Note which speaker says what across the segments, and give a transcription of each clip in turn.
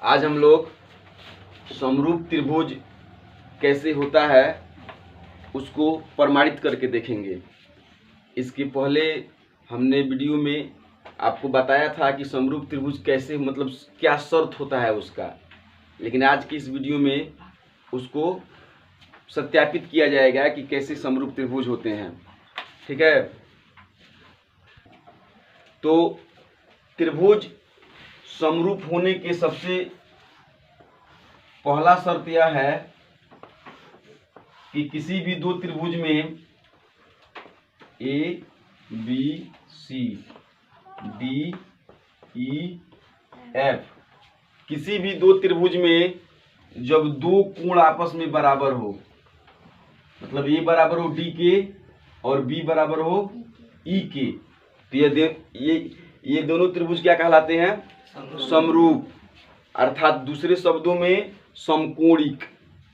Speaker 1: आज हम लोग समरूप त्रिभुज कैसे होता है उसको प्रमाणित करके देखेंगे। इसके पहले हमने वीडियो में आपको बताया था कि समरूप त्रिभुज कैसे, मतलब क्या शर्त होता है उसका, लेकिन आज की इस वीडियो में उसको सत्यापित किया जाएगा कि कैसे समरूप त्रिभुज होते हैं। ठीक है, तो त्रिभुज समरूप होने के सबसे पहला शर्त यह है कि किसी भी दो त्रिभुज में A B C D E F, किसी भी दो त्रिभुज में जब दो कोण आपस में बराबर हो, मतलब ए बराबर हो डी के और बी बराबर हो ई के, तो ये दोनों त्रिभुज क्या कहलाते हैं? समरूप, अर्थात दूसरे शब्दों में समकोणिक।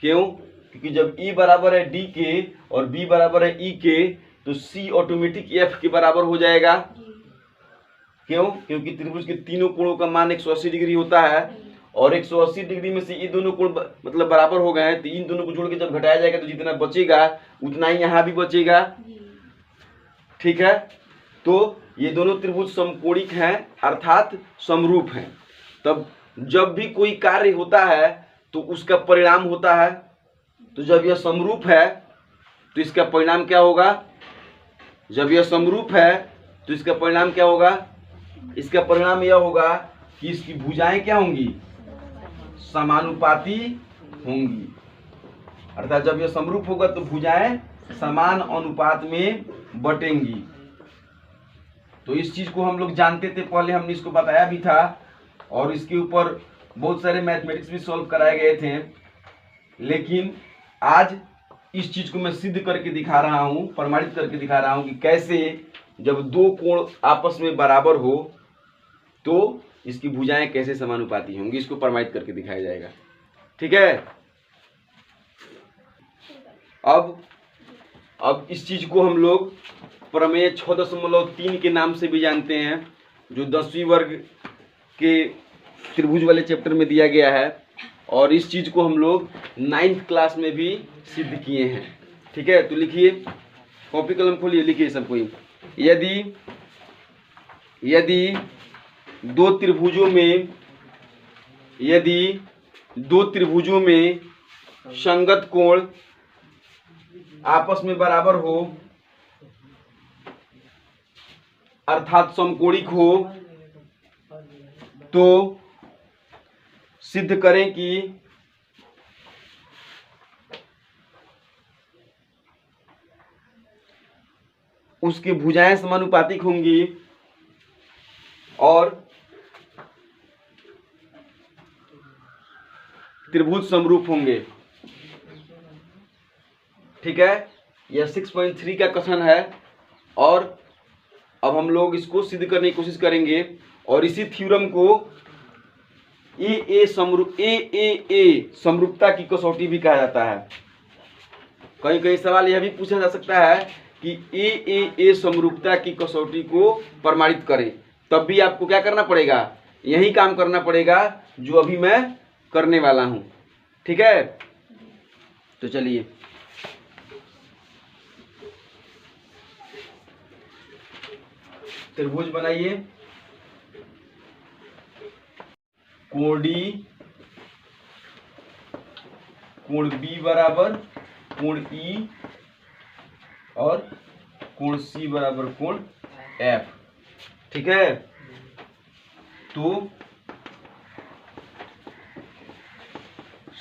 Speaker 1: क्यों? क्योंकि जब E बराबर है D के और B बराबर है E के तो C ऑटोमेटिक F के बराबर हो जाएगा। क्यों? क्योंकि त्रिभुज के तीनों कोणों का मान 180 डिग्री होता है और 180 डिग्री में से ये दोनों कोण मतलब बराबर हो गए हैं, तो इन दोनों को जोड़ के जब घटाया जाएगा तो जितना बचेगा उतना ही यहाँ भी बचेगा। ठीक है, तो ये दोनों त्रिभुज समकोणिक हैं अर्थात समरूप हैं। तब जब भी कोई कार्य होता है तो उसका परिणाम होता है, तो जब यह समरूप है तो इसका परिणाम क्या होगा? जब यह समरूप है तो इसका परिणाम क्या होगा? इसका परिणाम यह होगा कि इसकी भुजाएं क्या होंगी? समानुपाती होंगी। अर्थात जब यह समरूप होगा तो भुजाएं समान अनुपात में बटेंगी। तो इस चीज को हम लोग जानते थे, पहले हमने इसको बताया भी था और इसके ऊपर बहुत सारे मैथमेटिक्स भी सॉल्व कराए गए थे, लेकिन आज इस चीज को मैं सिद्ध करके दिखा रहा हूं, प्रमाणित करके दिखा रहा हूं कि कैसे जब दो कोण आपस में बराबर हो तो इसकी भुजाएं कैसे समानुपाती होंगी, इसको प्रमाणित करके दिखाया जाएगा। ठीक है, अब इस चीज को हम लोग प्रमेय 6.3 के नाम से भी जानते हैं, जो 10वीं वर्ग के त्रिभुज वाले चैप्टर में दिया गया है, और इस चीज को हम लोग 9th क्लास में भी सिद्ध किए हैं। ठीक है, तो लिखिए, कॉपी कलम खोलिए, लिखिए सब कोई। यदि दो त्रिभुजों में संगत कोण आपस में बराबर हो अर्थात समकोणिक हो तो सिद्ध करें कि उसकी भुजाएं समानुपातिक होंगी और त्रिभुज समरूप होंगे। ठीक है, यह 6.3 का कथन है और अब हम लोग इसको सिद्ध करने की कोशिश करेंगे और इसी थ्योरम को ए समरूपता की कसौटी भी कहा जाता है। कहीं कहीं सवाल यह भी पूछा जा सकता है कि ए समरूपता की कसौटी को प्रमाणित करें, तब भी आपको क्या करना पड़ेगा? यही काम करना पड़ेगा जो अभी मैं करने वाला हूं। ठीक है, तो चलिए, त्रिभुज बनाइए। कोण डी, कोण बी बराबर कोण ई और कोण सी बराबर कोण एफ। ठीक है, तो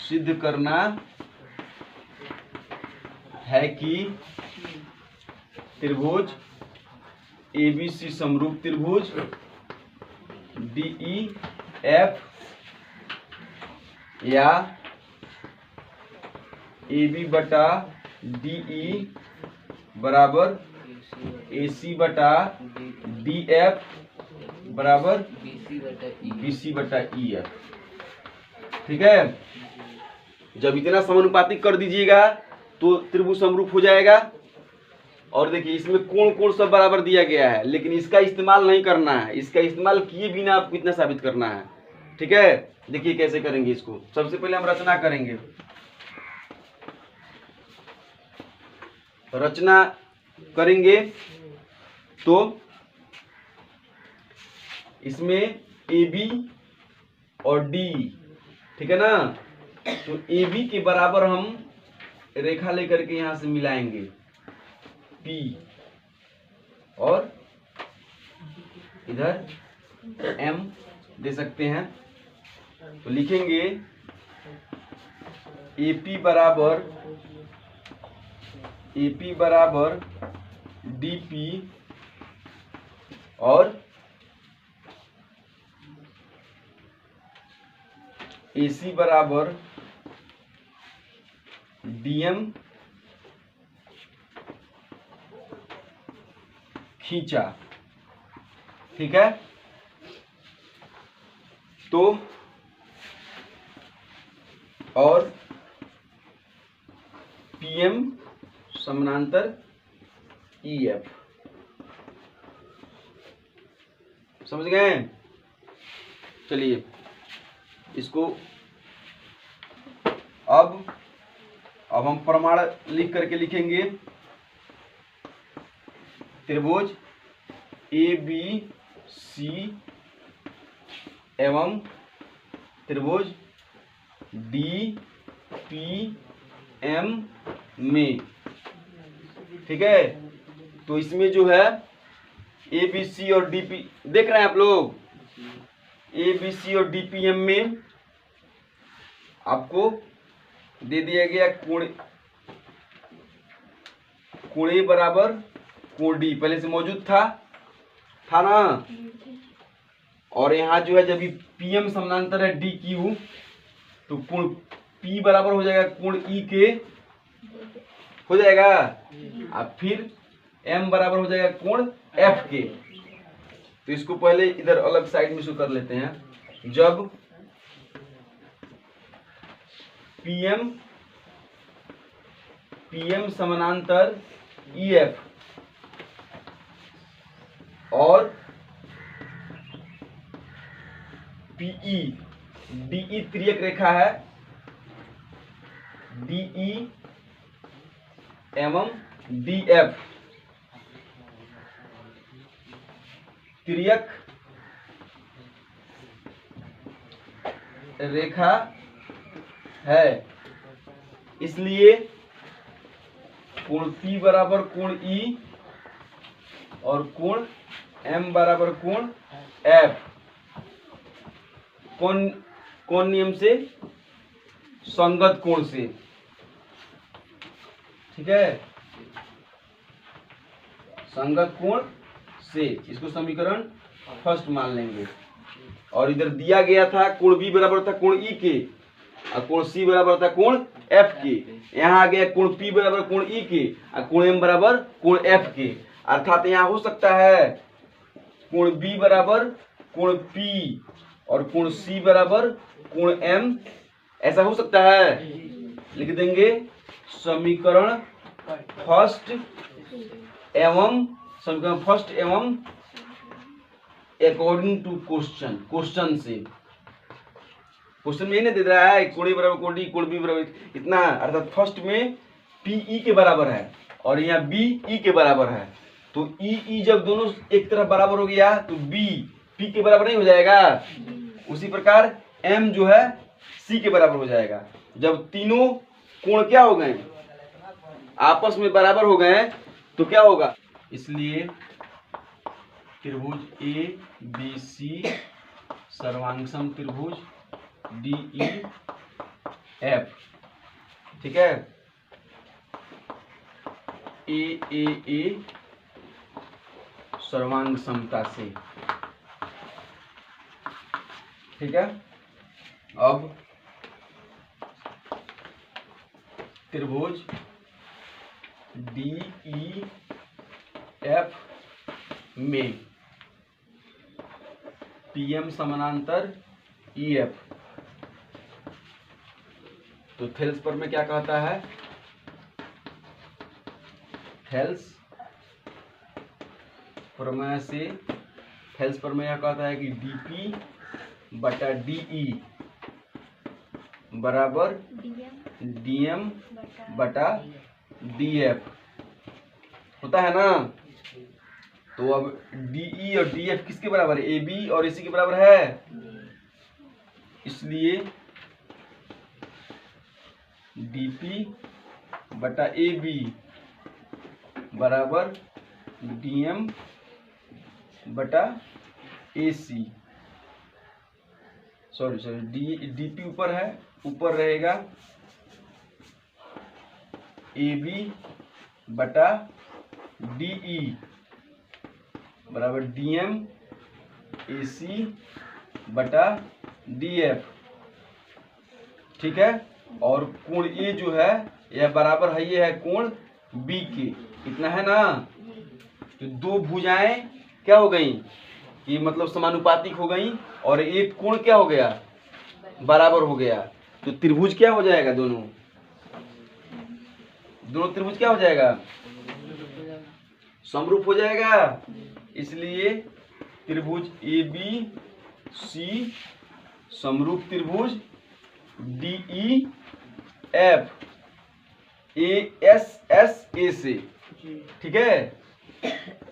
Speaker 1: सिद्ध करना है कि त्रिभुज ABC समरूप त्रिभुज DEF या AB बटा DE बराबर AC बटा DF बराबर BC बटा EF। ठीक है, जब इतना समानुपातिक कर दीजिएगा तो त्रिभुज समरूप हो जाएगा। और देखिए इसमें कोण कोण सब बराबर दिया गया है, लेकिन इसका इस्तेमाल नहीं करना है, इसका इस्तेमाल किए बिना आपको इतना साबित करना है। ठीक है, देखिए कैसे करेंगे इसको। सबसे पहले हम रचना करेंगे। रचना करेंगे तो इसमें ए बी और डी, ठीक है ना। तो ए बी के बराबर हम रेखा लेकर के यहां से मिलाएंगे पी, और इधर एम दे सकते हैं। तो लिखेंगे एपी बराबर डीपी और एसी बराबर डीएम खींचा, ठीक है। तो और पीएम समानांतर ईएफ, समझ गए। चलिए इसको अब हम प्रमाण लिख करके लिखेंगे। त्रिभुज ए बी सी एवं त्रिभुज डी पी एम में, ठीक है। तो इसमें जो है ए बी सी और डी पी, देख रहे हैं आप लोग, ए बी सी और डी पी एम में आपको दे दिया गया कोण ए बराबर कोण डी, पहले से मौजूद था ना। और यहाँ जो है जब पीएम समानांतर है डी क्यू, तो कोण पी बराबर हो जाएगा कोण ई के, हो जाएगा। अब फिर एम बराबर हो जाएगा कोण एफ के। तो इसको पहले इधर अलग साइड में इसको कर लेते हैं। जब पीएम समानांतर ईएफ और पीई, डीई तिर्यक रेखा है, डीई एवं डीएफ तिर्यक रेखा है, इसलिए कोण P बराबर कोण E और कोण M बराबर कोण F, कौन नियम से? संगत कोण से, ठीक है, संगत कोण से। इसको समीकरण फर्स्ट मान लेंगे। और इधर दिया गया था कोण B बराबर था कोण E के और कोण C बराबर था कोण F के। यहाँ आ गया कोण P बराबर कोण E के और कोण M बराबर कोण F के। अर्थात यहाँ हो सकता है कोण B बराबर कोण P और कोण C बराबर कोण M, ऐसा हो सकता है। लिख देंगे समीकरण फर्स्ट एवं अकॉर्डिंग टू क्वेश्चन से। क्वेश्चन में नहीं दे रहा है कोण A बराबर कोण D, कोण B बराबर इतना, अर्थात फर्स्ट में PE के बराबर है और यहाँ BE के बराबर है। तो EE जब दोनों एक तरफ बराबर हो गया तो B P के बराबर नहीं हो जाएगा। उसी प्रकार M जो है C के बराबर हो जाएगा। जब तीनों कोण क्या हो गए, आपस में बराबर हो गए, तो क्या होगा? इसलिए त्रिभुज ABC सर्वांगसम त्रिभुज DEF, ठीक है, AAA सर्वांग समता से, ठीक है। अब त्रिभुज DEF में PM समानांतर EF, तो थेल्स पर में क्या कहता है? थेल्स प्रमेय से, थेल्स प्रमेय कहता है कि DP बटा DE बराबर DM बटा DF होता है ना। तो अब DE और DF किसके बराबर है? AB और AC के बराबर है, इसलिए DP बटा AB बराबर DM बटा AC। सॉरी DP ऊपर है, ऊपर रहेगा AB बटा DE बराबर DM AC बटा DF। ठीक है। और कोण ए जो है यह बराबर है, ये है कोण B के, इतना है ना। तो दो भुजाएं क्या हो गई कि मतलब समानुपातिक हो गई, और एक कोण क्या हो गया? बराबर हो गया। तो त्रिभुज क्या हो जाएगा? दोनों त्रिभुज क्या हो जाएगा? समरूप हो जाएगा। इसलिए त्रिभुज ABC समरूप त्रिभुज DEF ASSA से, ठीक है,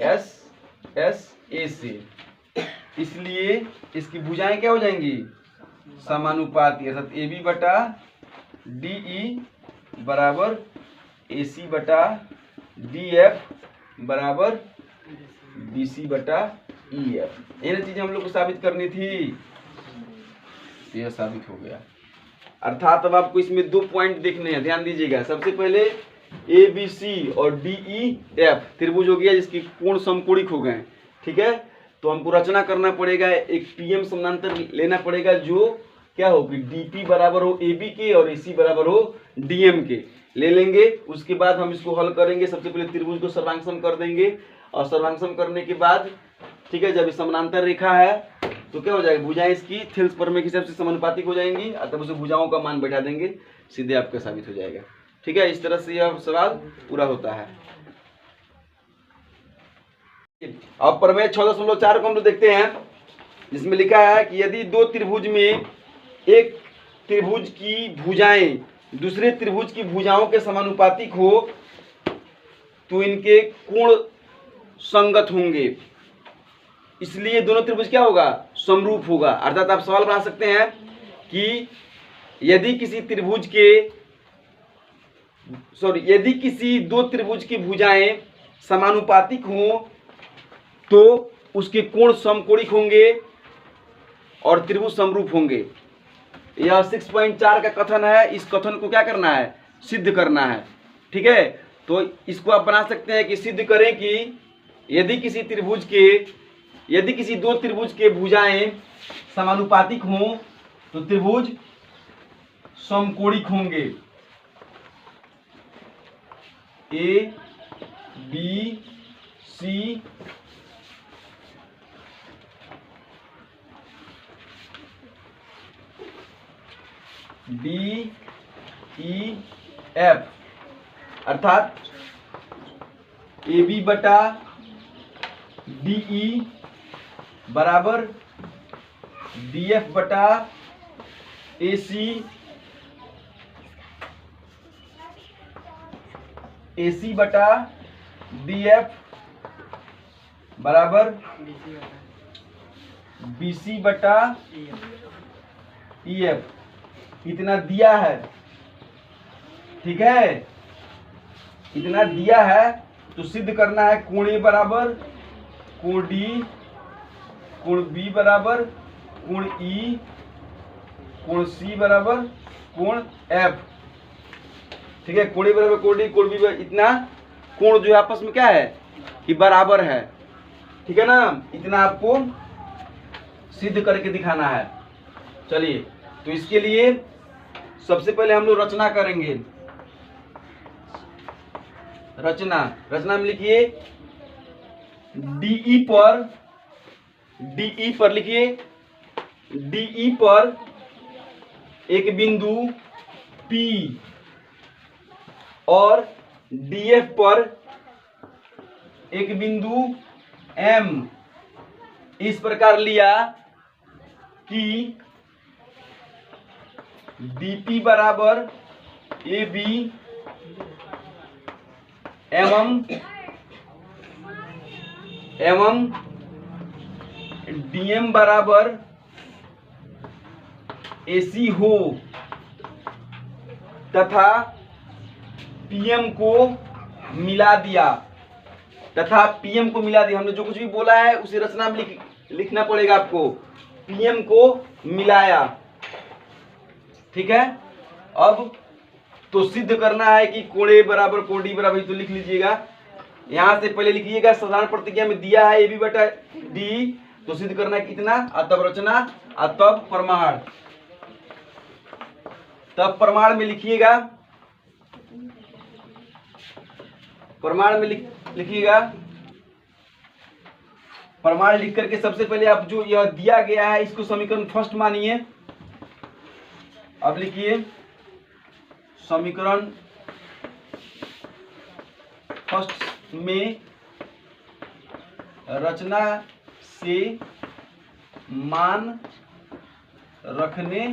Speaker 1: SSA से। इसलिए इसकी भुजाएं क्या हो जाएंगी? समानुपाती, अर्थात AB बटा DE बराबर AC बटा DF बराबर BC बटा EF। ये चीजें हम लोग को साबित करनी थी, यह साबित हो गया। अर्थात अब आपको इसमें 2 पॉइंट देखने हैं, ध्यान दीजिएगा। सबसे पहले ABC और DEF त्रिभुज हो गया जिसकी कोण समकोणिक हो गए, ठीक है। तो हमको रचना करना पड़ेगा, एक PM समानांतर लेना पड़ेगा जो क्या हो कि DP बराबर हो AB के और AC बराबर हो DM के, ले लेंगे। उसके बाद हम इसको हल करेंगे। सबसे पहले त्रिभुज को सर्वांगसम कर देंगे, और सर्वांगसम करने के बाद, ठीक है, जब ये समानांतर रेखा है तो क्या हो जाएगा? भुजाएं इसकी थेल्स प्रमेय के हिसाब से समानुपातिक हो जाएंगी, तब उसे भुजाओं का मान बैठा देंगे, सीधे आपका साबित हो जाएगा। ठीक है, इस तरह से यह सवाल पूरा होता है। अब प्रमेय 6.4 को हम लोग देखते हैं, जिसमें लिखा है कि यदि दो त्रिभुज में एक त्रिभुज की भुजाएं दूसरे त्रिभुज की भुजाओं के समानुपातिक हो तो इनके कोण संगत होंगे, इसलिए दोनों त्रिभुज क्या होगा? समरूप होगा। अर्थात आप सवाल बना सकते हैं कि यदि किसी दो त्रिभुज की भुजाएं समानुपातिक हों तो उसके कोण समकोणिक होंगे और त्रिभुज समरूप होंगे। यह 6.4 का कथन है। इस कथन को क्या करना है? सिद्ध करना है। ठीक है, तो इसको आप बना सकते हैं कि सिद्ध करें कि यदि किसी दो त्रिभुज के भुजाएं समानुपातिक हों तो त्रिभुज समकोणिक होंगे। A B C D E F, अर्थात AB बटा DE बराबर DF बटा AC बटा DF बराबर BC बटा EF, इतना दिया है। ठीक है, इतना दिया है तो सिद्ध करना है कोण A बराबर कोण D, कोण B बराबर कोण E, कोण C बराबर कोण F। ठीक है, कोण A बराबर कोण D, कोण B बराबर, इतना कोण जो है आपस में क्या है कि बराबर है। ठीक है ना, इतना आपको सिद्ध करके दिखाना है। चलिए, तो इसके लिए सबसे पहले हम लोग रचना करेंगे। रचना में लिखिए DE पर लिखिए DE पर एक बिंदु P और DF पर एक बिंदु M इस प्रकार लिया कि DP बराबर AB एवं DM बराबर AC हो तथा PM को मिला दिया हमने जो कुछ भी बोला है उसे रचना में लिखना पड़ेगा आपको। PM को मिलाया, ठीक है। अब तो सिद्ध करना है कि कोण A बराबर कोण D बराबर, तो लिख लीजिएगा। यहां से पहले लिखिएगा साधारण प्रतिज्ञा में दिया है AB बटा D, तो सिद्ध करना है कितना, तब रचना तब प्रमाण। तब प्रमाण में लिखिएगा, प्रमाण में लिखिएगा। प्रमाण लिख करके सबसे पहले आप जो यह दिया गया है इसको समीकरण फर्स्ट मानिए। अब लिखिए समीकरण फर्स्ट में रचना से मान रखने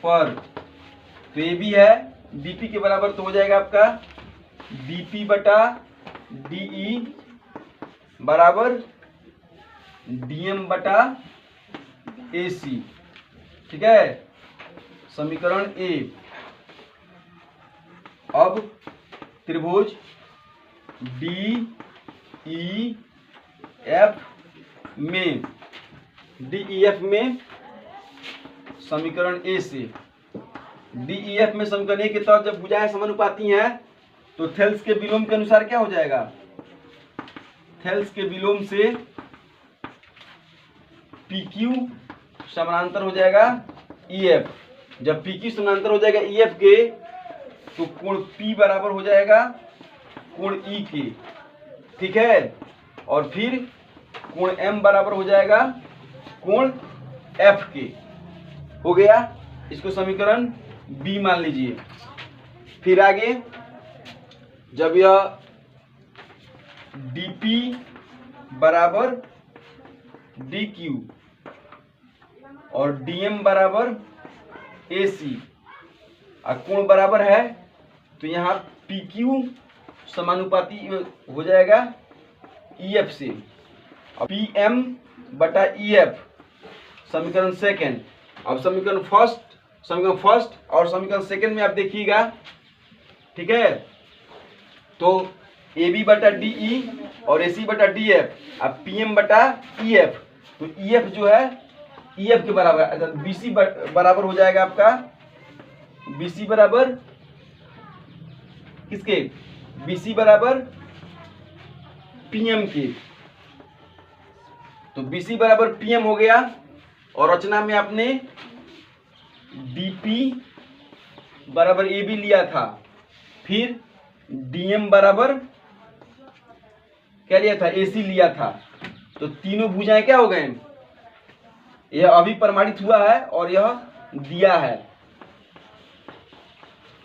Speaker 1: पर, तो ये भी है DP के बराबर, तो हो जाएगा आपका DP बटा DE बराबर DM बटा AC, ठीक है, समीकरण A। अब त्रिभुज DEF में समीकरण A से, DEF में समीकरण A के तहत जब भुजाएं समानुपाती हैं तो थेल्स के विलोम के अनुसार क्या हो जाएगा, थेल्स के विलोम से PQ समानांतर हो जाएगा EF। जब PQ समानांतर हो जाएगा EF के तो कोण P बराबर हो जाएगा कोण E के, ठीक है। और फिर कोण M बराबर हो जाएगा कोण F के, हो गया। इसको समीकरण B मान लीजिए। फिर आगे जब यह DP बराबर DQ और DM बराबर AC और कोण बराबर है तो यहाँ PQ समानुपाती हो जाएगा EF से, और PM बटा EF समीकरण सेकेंड। अब समीकरण फर्स्ट और समीकरण सेकेंड में आप देखिएगा, ठीक है। तो AB बटा DE और AC बटा DF, अब PM बटा EF, तो EF जो है EF के बराबर, BC बराबर हो जाएगा आपका, BC बराबर किसके, BC बराबर PM के, तो BC बराबर PM हो गया। और रचना में आपने DP बराबर AB लिया था, फिर DM बराबर क्या लिया था, AC लिया था, तो तीनों भुजाएं क्या हो गए, यह अभी प्रमाणित हुआ है और यह दिया है,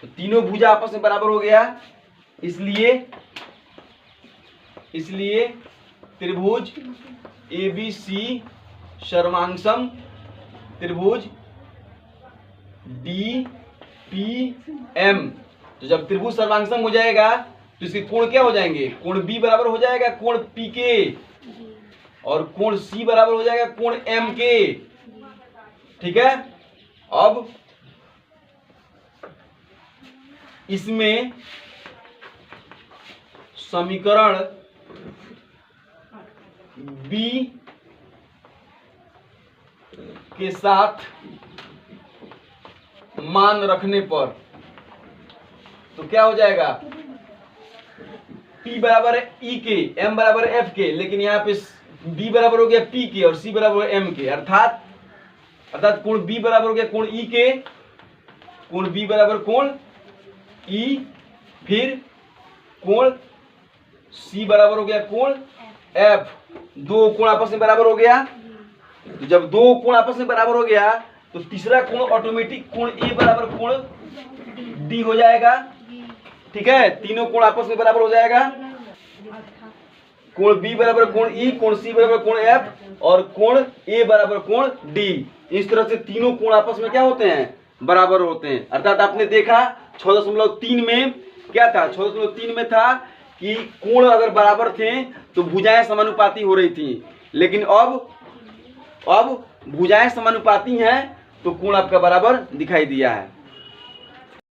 Speaker 1: तो तीनों भुजा आपस में बराबर हो गया। इसलिए त्रिभुज ABC सर्वांगसम त्रिभुज DPM, तो जब त्रिभुज सर्वांगसम हो जाएगा तो इसके कोण क्या हो जाएंगे, कोण B बराबर हो जाएगा कोण P के, और कोण C बराबर हो जाएगा कोण M के, ठीक है। अब इसमें समीकरण B के साथ मान रखने पर तो क्या हो जाएगा, P बराबर है E के, M बराबर है F के, लेकिन यहाँ पे B बराबर हो गया P के और C बराबर है M के, अर्थात कोण B बराबर हो गया कोण E के, कोण B बराबर कोण E, फिर कोण C बराबर हो गया कोण F, दो कोण आपस में बराबर हो गया। तो जब दो कोण आपस में बराबर हो गया तो तीसरा कोण ऑटोमेटिक कोण A बराबर कोण D हो जाएगा, ठीक है। तीनों कोण आपस में बराबर हो जाएगा, कोण B बराबर कोण E, कोण C बराबर कोण F और कोण A बराबर कोण D। इस तरह से तीनों कोण आपस में क्या होते हैं, बराबर होते हैं। अर्थात आपने देखा 6.3 में क्या था, 6.3 में था कि कोण अगर बराबर थे तो भुजाएं समानुपाती हो रही थी, लेकिन अब भुजाएं समानुपाती हैं तो कोण आपका बराबर दिखाई दिया है।